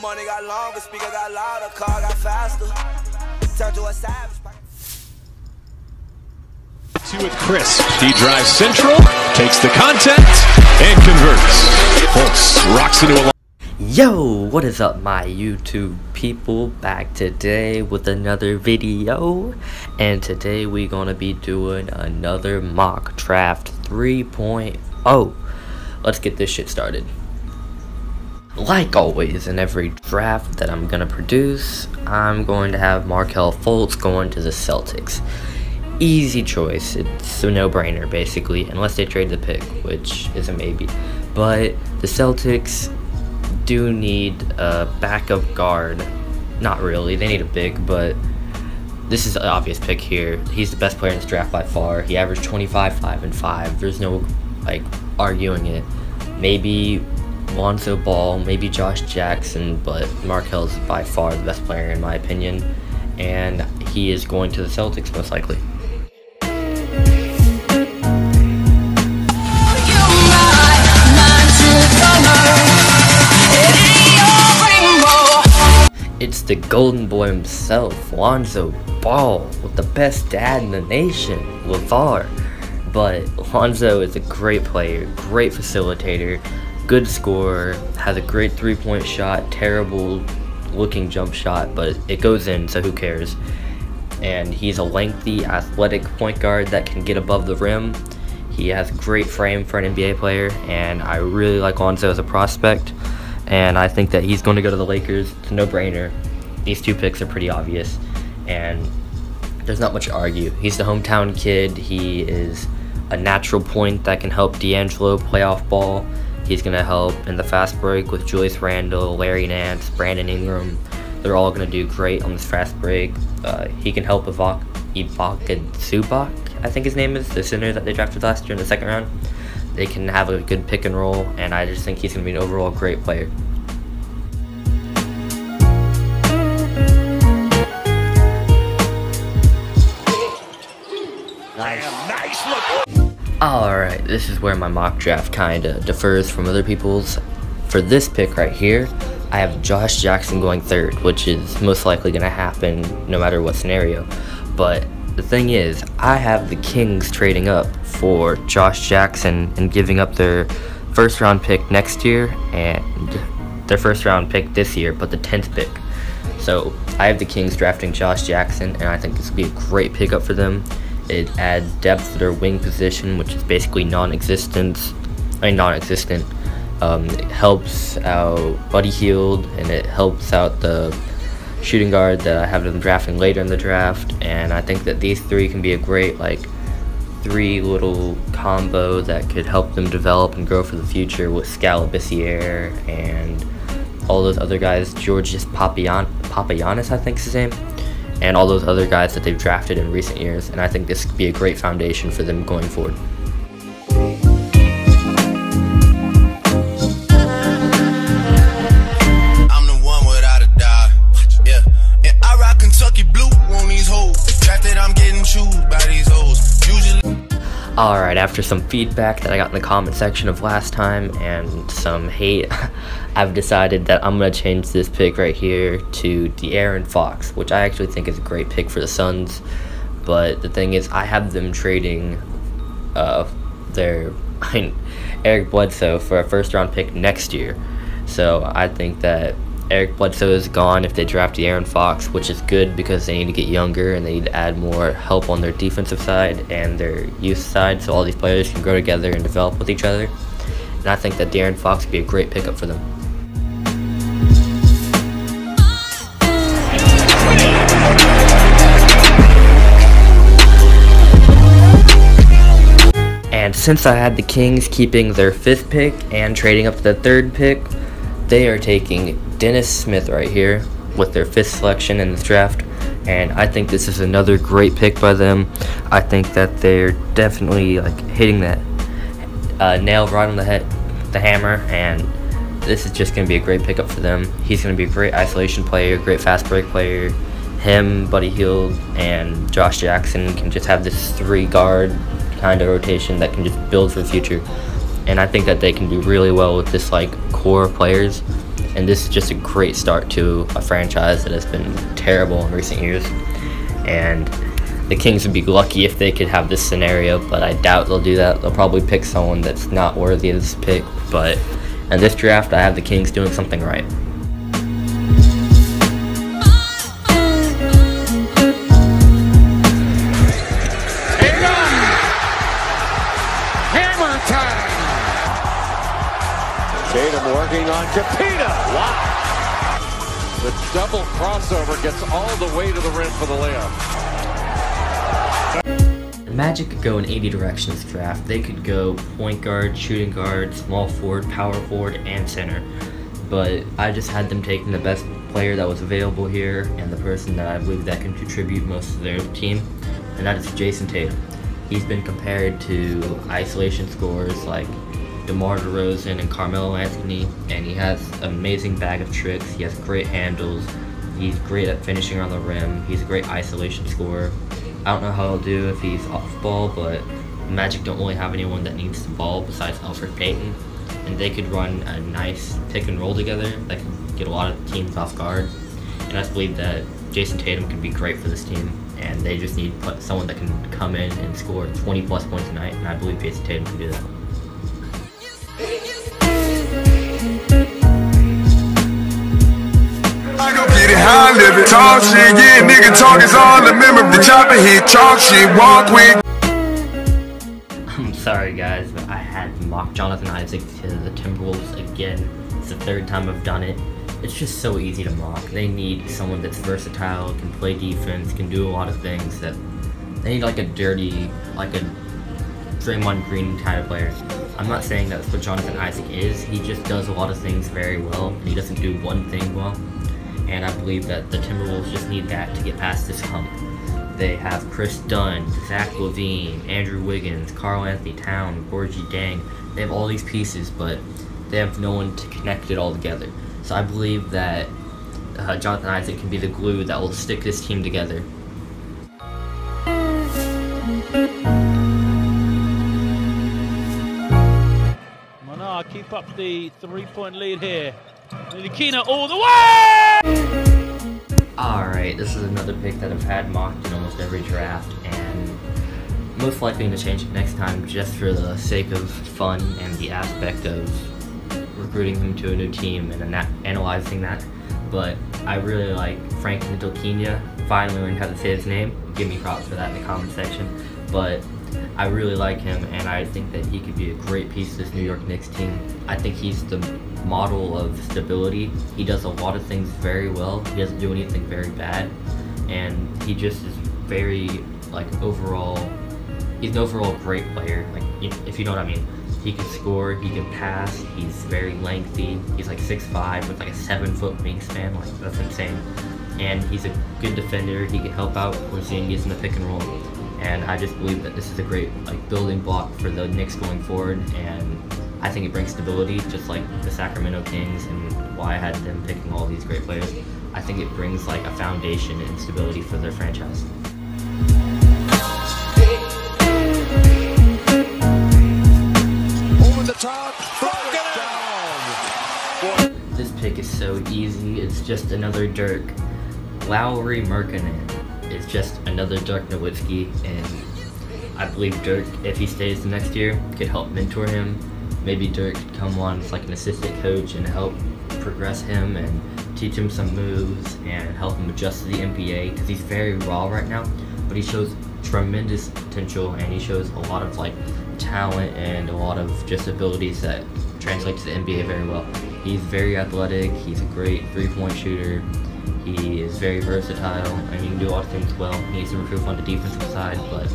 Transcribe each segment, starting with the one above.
money got longer, speaker got louder, car got faster. Turn to a savage. With Chris, he drives central, takes the contact, and converts. Fultz rocks into a line. Yo, what is up, my YouTube people? Back today with another video, and today we're gonna be doing another mock draft 3.0. Let's get this shit started. Like always, in every draft that I'm gonna produce, I'm going to have Markelle Fultz going to the Celtics. Easy choice. It's a no-brainer basically, unless they trade the pick, which is a maybe. But the Celtics do need a backup guard. Not really, they need a big, but this is an obvious pick here. He's the best player in this draft by far. He averaged 25, 5, and 5. There's no arguing it. Maybe Lonzo Ball, maybe Josh Jackson, but Markelle's by far the best player in my opinion, and he is going to the Celtics most likely. It's the golden boy himself, Lonzo Ball, with the best dad in the nation, LeVar. But Lonzo is a great player, great facilitator, good scorer, has a great three-point shot, terrible looking jump shot, but it goes in, so who cares? And he's a lengthy, athletic point guard that can get above the rim. He has great frame for an NBA player, and I really like Lonzo as a prospect. And I think that he's going to go to the Lakers. It's a no-brainer. These two picks are pretty obvious, and there's not much to argue. He's the hometown kid. He is a natural point that can help D'Angelo play off ball. He's going to help in the fast break with Julius Randle, Larry Nance, Brandon Ingram. They're all going to do great on this fast break. He can help Ivica Zubac, I think his name is, the center that they drafted last year in the second round. They can have a good pick and roll, and I just think he's going to be an overall great player. Nice look. Alright, this is where my mock draft kind of differs from other people's. For this pick right here, I have Josh Jackson going third, which is most likely going to happen no matter what scenario. But the thing is, I have the Kings trading up for Josh Jackson and giving up their first round pick next year and their first round pick this year, but the 10th pick. So I have the Kings drafting Josh Jackson, and I think this would be a great pickup for them. It adds depth to their wing position, which is basically non-existent. It helps out Buddy Hield, and it helps out the shooting guard that I have them drafting later in the draft. And I think that these three can be a great three little combo that could help them develop and grow for the future with Scalabissiere and all those other guys, Georgios Papagiannis, I think is his name, and all those other guys that they've drafted in recent years. And I think this could be a great foundation for them going forward. Alright, after some feedback that I got in the comment section of last time and some hate, I've decided that I'm going to change this pick right here to De'Aaron Fox, which I actually think is a great pick for the Suns. But the thing is, I have them trading Eric Bledsoe for a first round pick next year. So I think that Eric Bledsoe is gone if they draft De'Aaron Fox, which is good because they need to get younger and they need to add more help on their defensive side and their youth side, so all these players can grow together and develop with each other. And I think that De'Aaron Fox would be a great pickup for them. And since I had the Kings keeping their 5th pick and trading up to the 3rd pick, they are taking Dennis Smith right here with their 5th selection in this draft, and I think this is another great pick by them. I think that they're definitely hitting that nail right on the head, the hammer, and this is just going to be a great pickup for them. He's going to be a great isolation player, great fast break player. Him, Buddy Hield, and Josh Jackson can just have this 3-guard kind of rotation that can just build for the future. And I think that they can do really well with this core players. and this is just a great start to a franchise that has been terrible in recent years. And the Kings would be lucky if they could have this scenario, but I doubt they'll do that. They'll probably pick someone that's not worthy of this pick, but in this draft, I have the Kings doing something right. Taytum working on Ntillkina. Wow. The double crossover gets all the way to the rim for the layup. The Magic could go in 80 directions this draft. They could go point guard, shooting guard, small forward, power forward, and center. But I just had them taking the best player that was available here and the person that I believe that can contribute most to their team, and that is Jayson Tatum. He's been compared to isolation scorers like DeMar DeRozan and Carmelo Anthony, and he has an amazing bag of tricks. He has great handles. He's great at finishing on the rim. He's a great isolation scorer. I don't know how he'll do if he's off ball, but the Magic don't really have anyone that needs the ball besides Elfrid Payton, and they could run a nice pick and roll together that could get a lot of teams off guard. And I just believe that Jayson Tatum could be great for this team, and they just need someone that can come in and score 20 plus points a night, and I believe Jayson Tatum can do that. I go get it high, live it, talk shit, yeah, nigga talk is all the memory. The chopper hit, talk shit, walk quick. I'm sorry guys, but I had to mock Jonathan Isaac to the Timberwolves again. It's the third time I've done it. It's just so easy to mock. They need someone that's versatile, can play defense, can do a lot of things. That they need like a dirty, like a Draymond Green kind of player. I'm not saying that's what Jonathan Isaac is. He just does a lot of things very well, and he doesn't do one thing well. And I believe that the Timberwolves just need that to get past this hump. They have Chris Dunn, Zach LaVine, Andrew Wiggins, Karl Anthony Towns, Gorgie Dang. They have all these pieces, but they have no one to connect it all together. So I believe that Jonathan Isaac can be the glue that will stick this team together. Keep up the 3-point lead here. Ntillkina all the way! Alright, this is another pick that I've had mocked in almost every draft, and most likely going to change it next time just for the sake of fun and the aspect of recruiting him to a new team and analyzing that. But I really like Frank Ntillkina. Finally learned how to say his name. Give me props for that in the comment section. But I really like him, and I think that he could be a great piece of this New York Knicks team. I think he's the model of stability. He does a lot of things very well. He doesn't do anything very bad, and he just is very, like, overall, he's an overall great player, like, if you know what I mean. He can score, he can pass, he's very lengthy, he's like 6'5" with like a 7-foot wingspan, like, that's insane. And he's a good defender. He can help out Porzingis in the pick and roll. And I just believe that this is a great building block for the Knicks going forward, and I think it brings stability, just like the Sacramento Kings and why I had them picking all these great players. I think it brings like a foundation and stability for their franchise. Over the top, down. This pick is so easy. It's just another Dirk. Lauri Markkaen. It's just another Dirk Nowitzki, and I believe Dirk, if he stays the next year, could help mentor him. Maybe Dirk could come on as like an assistant coach and help progress him and teach him some moves and help him adjust to the NBA, because he's very raw right now, but he shows tremendous potential, and he shows a lot of like talent and a lot of just abilities that translate to the NBA very well. He's very athletic, he's a great 3-point shooter. He is very versatile, and he can do a lot of things well. He needs to improve on the defensive side, but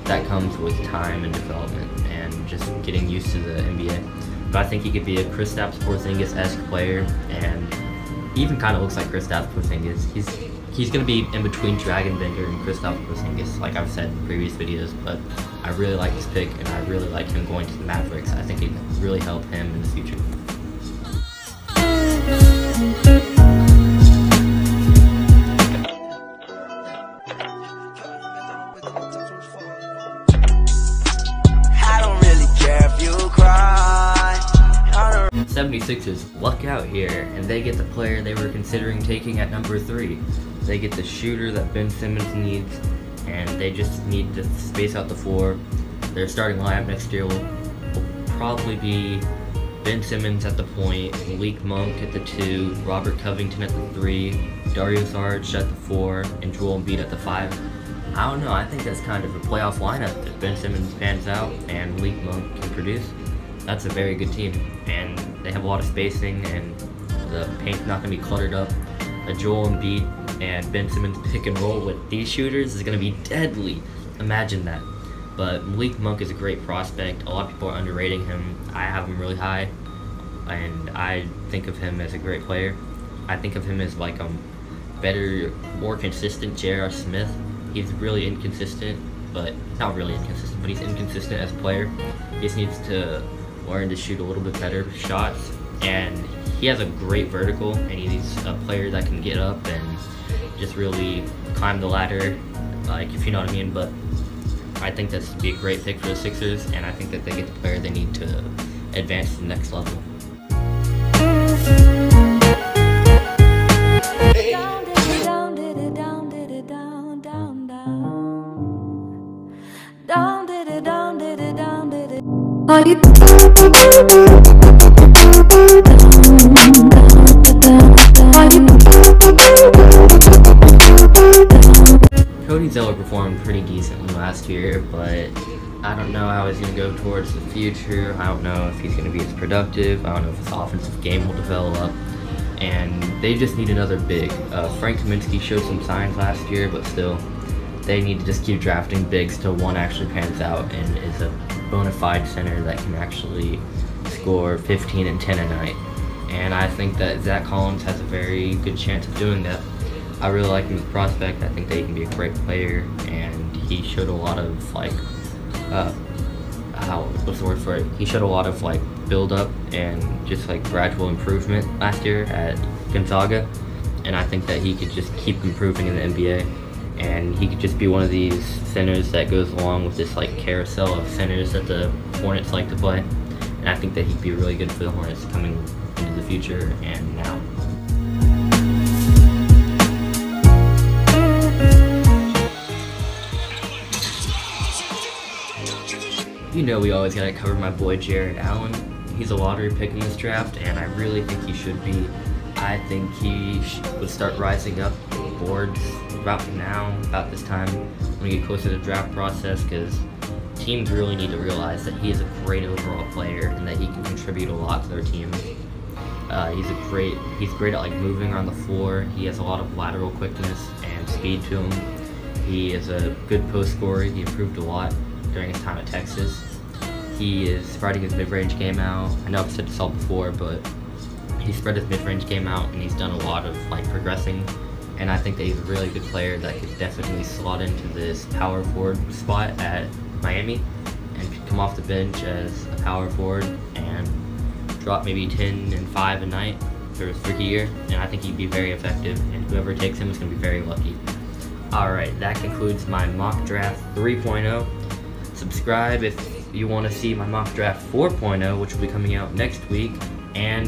that comes with time and development and just getting used to the NBA. But I think he could be a Kristaps Porzingis-esque player, and he even kind of looks like Kristaps Porzingis. He's going to be in between Dragon Bender and Kristaps Porzingis, like I've said in previous videos. But I really like this pick, and I really like him going to the Mavericks. I think it can really help him in the future. 76 Sixers luck out here, and they get the player they were considering taking at number 3. They get the shooter that Ben Simmons needs, and they just need to space out the floor. Their starting lineup next year will probably be Ben Simmons at the point, Malik Monk at the 2, Robert Covington at the 3, Dario Saric at the 4, and Joel Embiid at the 5. I don't know, I think that's kind of a playoff lineup. If Ben Simmons pans out and Malik Monk can produce, that's a very good team. And they have a lot of spacing, and the paint's not going to be cluttered up. A Joel Embiid and Ben Simmons pick and roll with these shooters is going to be deadly. Imagine that. But Malik Monk is a great prospect. A lot of people are underrating him. I have him really high, and I think of him as a great player. I think of him as like a better, more consistent J.R. Smith. He's really inconsistent, but not really inconsistent, but he's inconsistent as a player. He just needs to learn to shoot a little bit better shots, and he has a great vertical, and he's a player that can get up and just really climb the ladder, like, if you know what I mean. But I think that's to be a great pick for the Sixers, and I think that they get the player they need to advance to the next level. Cody Zeller performed pretty decently last year, but I don't know how he's going to go towards the future. I don't know if he's going to be as productive. I don't know if his offensive game will develop. And they just need another big. Frank Kaminsky showed some signs last year, but still, they need to just keep drafting bigs till one actually pans out and is a bona fide center that can actually score 15 and 10 a night. And I think that Zach Collins has a very good chance of doing that. I really like him as a prospect. I think that he can be a great player, and he showed a lot of like, what's the word for it? He showed a lot of like build up and just like gradual improvement last year at Gonzaga, and I think that he could just keep improving in the NBA, and he could just be one of these centers that goes along with this like carousel of centers that the Hornets like to play, and I think that he'd be really good for the Hornets coming into the future and now. You know we always gotta cover my boy Jarrett Allen. He's a lottery pick in this draft, and I really think he should be. I think he would start rising up boards about now, about this time, when we get closer to the draft process, because teams really need to realize that he is a great overall player and that he can contribute a lot to their teams. He's great at like moving around the floor. He has a lot of lateral quickness and speed to him. He is a good post scorer. He improved a lot during his time at Texas. He is spreading his mid-range game out. I know I've said this all before, but he spread his mid-range game out, and he's done a lot of like progressing. And I think that he's a really good player that could definitely slot into this power forward spot at Miami, and could come off the bench as a power forward and drop maybe 10 and 5 a night for his rookie year. And I think he'd be very effective, and whoever takes him is going to be very lucky. Alright, that concludes my mock draft 3.0. Subscribe if you want to see my mock draft 4.0, which will be coming out next week, and